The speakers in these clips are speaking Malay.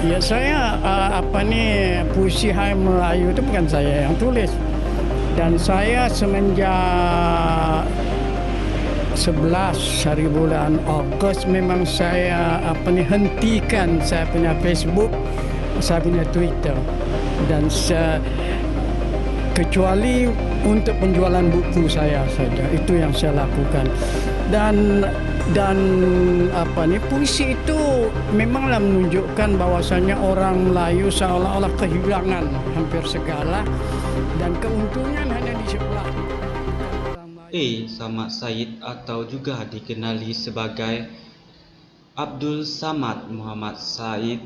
Ya saya puisi Hai Melayu itu bukan saya yang tulis, dan saya semenjak 11 hari bulan Ogos memang saya hentikan saya punya Facebook, saya punya Twitter, dan kecuali untuk penjualan buku saya saja, itu yang saya lakukan. Dan puisi itu memanglah menunjukkan bahwasanya orang Melayu seolah-olah kehilangan hampir segala, dan keuntungan hanya di sebelah. Samad Said atau juga dikenali sebagai Abdul Samad Muhammad Said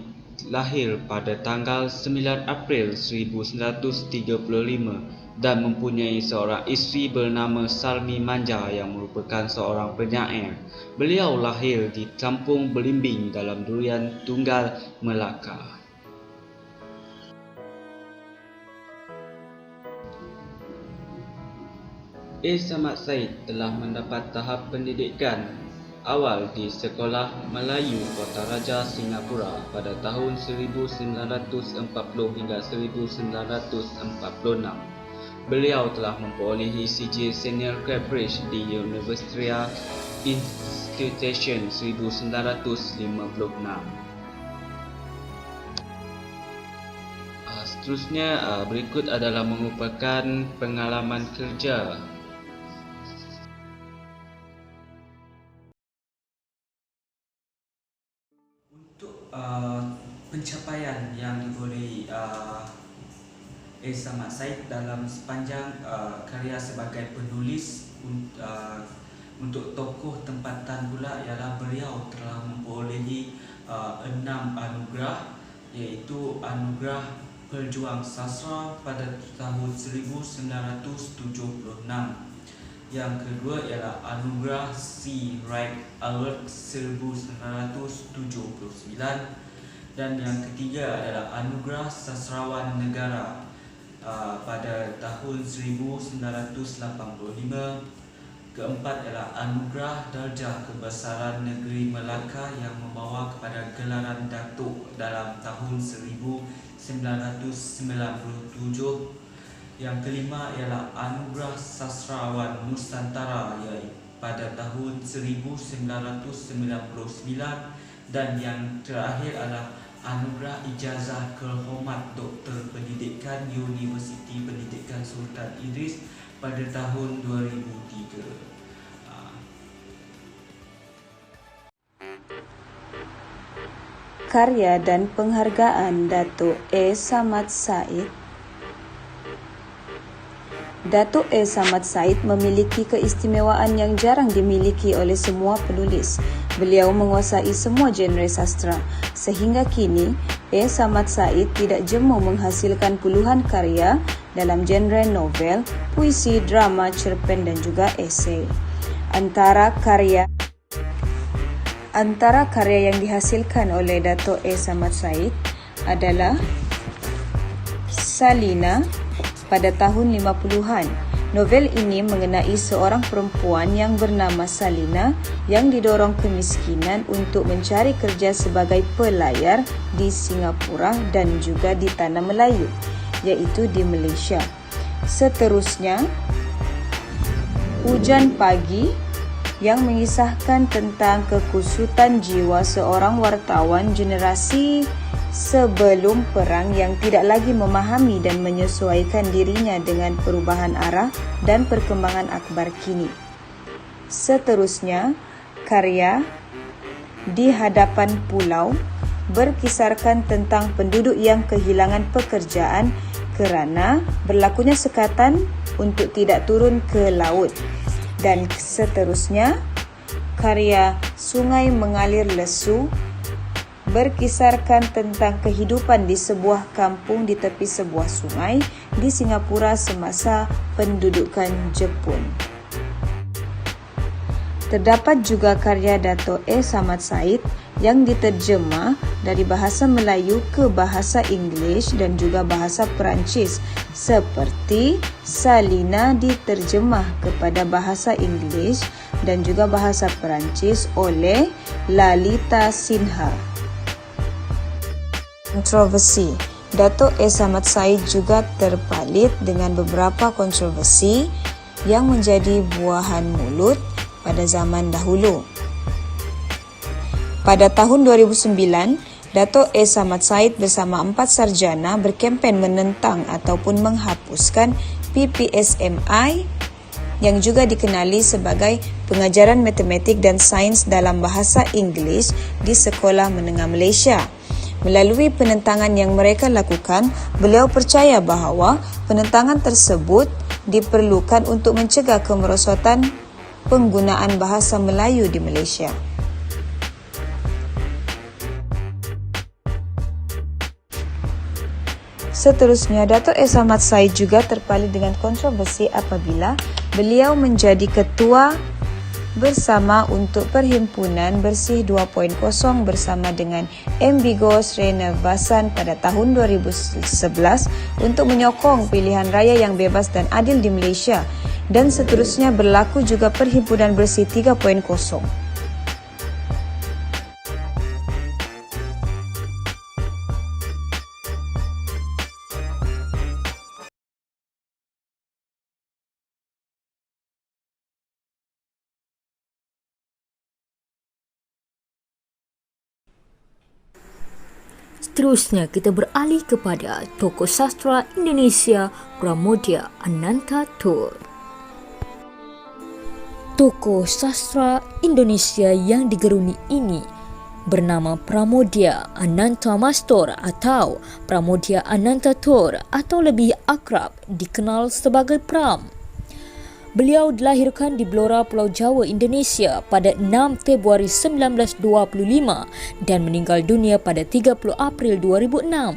lahir pada tanggal 9 April 1935 dan mempunyai seorang isteri bernama Salmi Manja yang merupakan seorang penyair. Beliau lahir di Kampung Belimbing dalam Durian Tunggal, Melaka. Samad Said telah mendapat tahap pendidikan awal di Sekolah Melayu Kota Raja, Singapura pada tahun 1940 hingga 1946. Beliau telah memperolehi sijil Senior Cambridge di Universitas Institution 1956. Seterusnya, berikut adalah merupakan pengalaman kerja. Untuk pencapaian yang dibolehi Samad Said dalam sepanjang karya sebagai penulis untuk tokoh tempatan pula ialah beliau telah memperolehi 6 anugerah, iaitu anugerah Pejuang Sastra pada tahun 1976. Yang kedua ialah anugerah C. Wright Award 1979, dan yang ketiga adalah anugerah Sastrawan Negara pada tahun 1985. Keempat ialah anugerah Darjah Kebesaran Negeri Melaka yang membawa kepada gelaran Datuk dalam tahun 1997. Yang kelima ialah anugerah Sastrawan Nusantara pada tahun 1999, dan yang terakhir adalah anugerah Ijazah Kehormat Doktor Pendidikan Universiti Pendidikan Sultan Idris pada tahun 2003. Karya dan penghargaan Datuk Samad Said. Datuk Samad Said memiliki keistimewaan yang jarang dimiliki oleh semua penulis. Beliau menguasai semua genre sastra. Sehingga kini, Samad Said tidak jemu menghasilkan puluhan karya dalam genre novel, puisi, drama, cerpen dan juga esei. Antara karya yang dihasilkan oleh Datuk Samad Said adalah Salina pada tahun 50-an. Novel ini mengenai seorang perempuan yang bernama Salina yang didorong kemiskinan untuk mencari kerja sebagai pelayar di Singapura dan juga di Tanah Melayu, iaitu di Malaysia. Seterusnya, Hujan Pagi yang mengisahkan tentang kekusutan jiwa seorang wartawan generasi sebelum perang yang tidak lagi memahami dan menyesuaikan dirinya dengan perubahan arah dan perkembangan akhbar kini. Seterusnya, karya Di Hadapan Pulau berkisarkan tentang penduduk yang kehilangan pekerjaan kerana berlakunya sekatan untuk tidak turun ke laut. Dan seterusnya, karya Sungai Mengalir Lesu berkisarkan tentang kehidupan di sebuah kampung di tepi sebuah sungai di Singapura semasa pendudukan Jepun. Terdapat juga karya Datuk Samad Said yang diterjemah dari bahasa Melayu ke bahasa Inggeris dan juga bahasa Perancis, seperti Salina diterjemah kepada bahasa Inggeris dan juga bahasa Perancis oleh Lalita Sinha. Kontroversi. Dato' Samad Said juga terpalit dengan beberapa kontroversi yang menjadi buahan mulut pada zaman dahulu. Pada tahun 2009, Dato' Samad Said bersama 4 sarjana berkempen menentang ataupun menghapuskan PPSMI yang juga dikenali sebagai pengajaran matematik dan sains dalam bahasa Inggeris di Sekolah Menengah Malaysia. Melalui penentangan yang mereka lakukan, beliau percaya bahawa penentangan tersebut diperlukan untuk mencegah kemerosotan penggunaan bahasa Melayu di Malaysia. Seterusnya, Dato' Samad Said juga terpalit dengan kontroversi apabila beliau menjadi ketua bersama untuk Perhimpunan Bersih 2.0 bersama dengan Ambigo Sreenivasan pada tahun 2011 untuk menyokong pilihan raya yang bebas dan adil di Malaysia, dan seterusnya berlaku juga Perhimpunan Bersih 3.0. Seterusnya kita beralih kepada tokoh sastera Indonesia Pramoedya Anantatur. Tokoh sastera Indonesia yang digeruni ini bernama Pramoedya Anantamastor atau Pramoedya Anantatur atau lebih akrab dikenal sebagai Pram. Beliau dilahirkan di Blora, Pulau Jawa, Indonesia pada 6 Februari 1925 dan meninggal dunia pada 30 April 2006.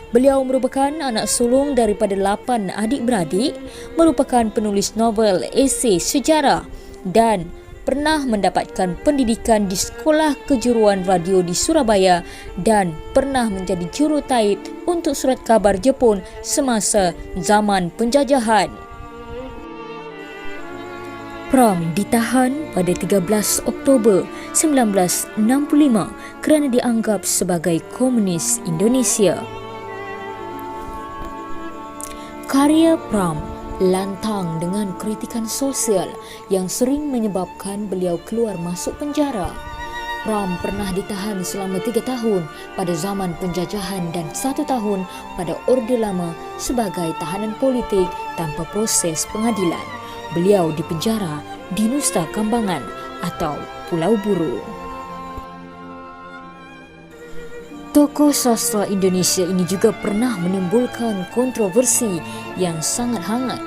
Beliau merupakan anak sulung daripada 8 adik-beradik, merupakan penulis novel, esei, sejarah dan pernah mendapatkan pendidikan di Sekolah Kejuruan Radio di Surabaya dan pernah menjadi jurutait untuk surat khabar Jepun semasa zaman penjajahan. Pram ditahan pada 13 Oktober 1965 kerana dianggap sebagai komunis Indonesia. Karya Pram lantang dengan kritikan sosial yang sering menyebabkan beliau keluar masuk penjara. Pram pernah ditahan selama 3 tahun pada zaman penjajahan dan 1 tahun pada Orde Lama sebagai tahanan politik tanpa proses pengadilan. Beliau dipenjara di Nusa Kambangan atau Pulau Buru. Tokoh sastera Indonesia ini juga pernah menimbulkan kontroversi yang sangat hangat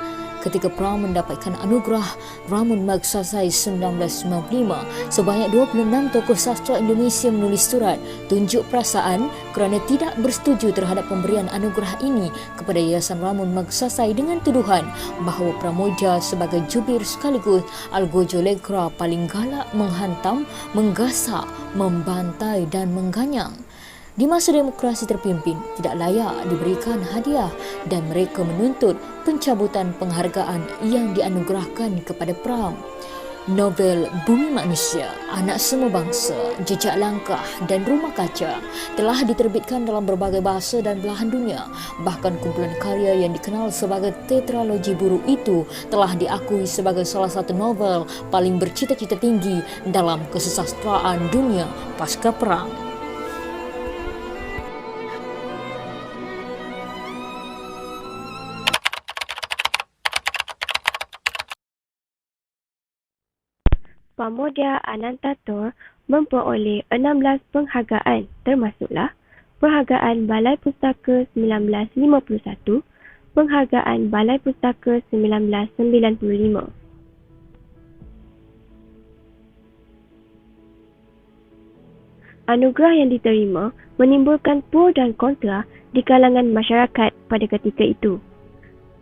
ketika Pram mendapatkan anugerah Ramun Magsaysay 1995. Sebanyak 26 tokoh sastera Indonesia menulis surat tunjuk perasaan kerana tidak bersetuju terhadap pemberian anugerah ini kepada Yayasan Ramun Magsaysay dengan tuduhan bahawa Pramoedya sebagai jubir sekaligus algojo lekra paling galak menghantam, menggasak, membantai dan mengganyang. Di masa demokrasi terpimpin, tidak layak diberikan hadiah dan mereka menuntut pencabutan penghargaan yang dianugerahkan kepada Pram. Novel Bumi Manusia, Anak Semua Bangsa, Jejak Langkah dan Rumah Kaca telah diterbitkan dalam berbagai bahasa dan belahan dunia. Bahkan kumpulan karya yang dikenal sebagai tetralogi Buru itu telah diakui sebagai salah satu novel paling bercita-cita tinggi dalam kesusastraan dunia pasca perang. Pramoedya Anantatur memperoleh 16 penghargaan termasuklah Penghargaan Balai Pustaka 1951, Penghargaan Balai Pustaka 1995. Anugerah yang diterima menimbulkan pro dan kontra di kalangan masyarakat pada ketika itu.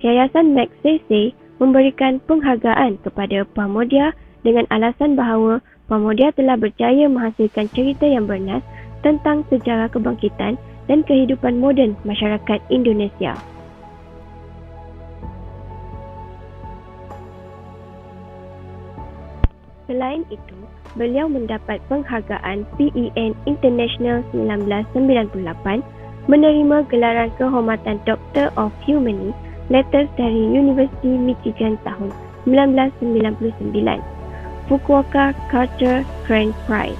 Yayasan Magsaysay memberikan penghargaan kepada Pramoedya dengan alasan bahawa Pramoedya telah berjaya menghasilkan cerita yang bernas tentang sejarah kebangkitan dan kehidupan moden masyarakat Indonesia. Selain itu, beliau mendapat penghargaan PEN International 1998 menerima gelaran kehormatan Doctor of Humani Letters dari Universiti Michigan tahun 1999, Fukuoka Culture Grand Prize.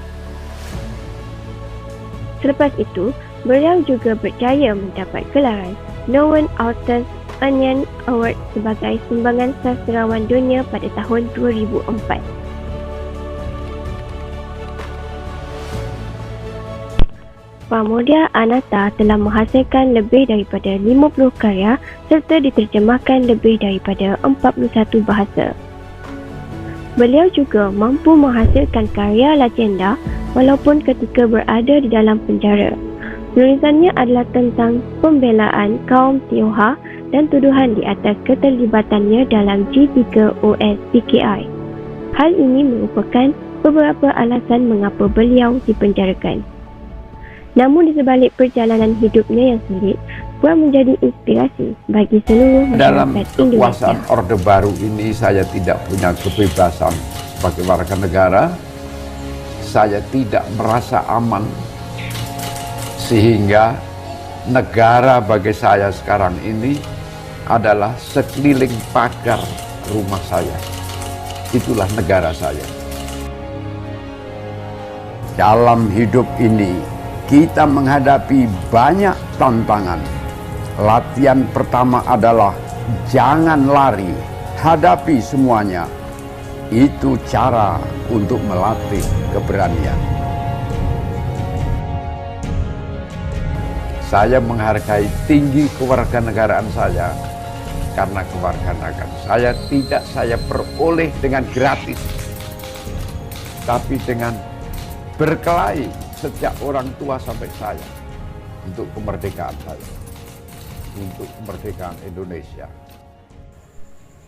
Selepas itu, beliau juga berjaya mendapat gelaran Nowen Authors Onion Award sebagai sumbangan sastrawan dunia pada tahun 2004. Pramoedya Ananta telah menghasilkan lebih daripada 50 karya serta diterjemahkan lebih daripada 41 bahasa. Beliau juga mampu menghasilkan karya legenda walaupun ketika berada di dalam penjara. Tulisannya adalah tentang pembelaan kaum Tionghoa dan tuduhan di atas keterlibatannya dalam G3OS PKI. Hal ini merupakan beberapa alasan mengapa beliau dipenjarakan. Namun di sebalik perjalanan hidupnya yang sulit, Puan menjadi inspirasi bagi seluruh dalam masyarakat kekuasaan Indonesia. Orde Baru ini saya tidak punya kebebasan sebagai warga negara. Saya tidak merasa aman, sehingga negara bagi saya sekarang ini adalah sekeliling pagar rumah saya. Itulah negara saya. Dalam hidup ini kita menghadapi banyak tantangan. Latihan pertama adalah jangan lari, hadapi semuanya. Itu cara untuk melatih keberanian. Saya menghargai tinggi kewarganegaraan saya karena kewarganegaraan saya tidak saya peroleh dengan gratis, tapi dengan berkelahi sejak orang tua sampai saya untuk kemerdekaan saya, untuk kemerdekaan Indonesia.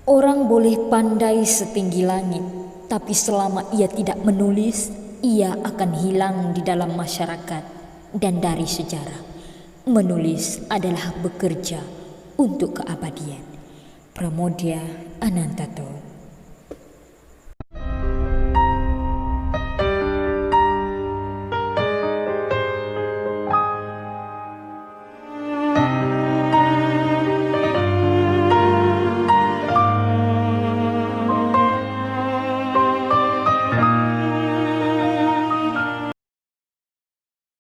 Orang boleh pandai setinggi langit, tapi selama ia tidak menulis, ia akan hilang di dalam masyarakat dan dari sejarah. Menulis adalah bekerja untuk keabadian. Pramoedya Anantatur.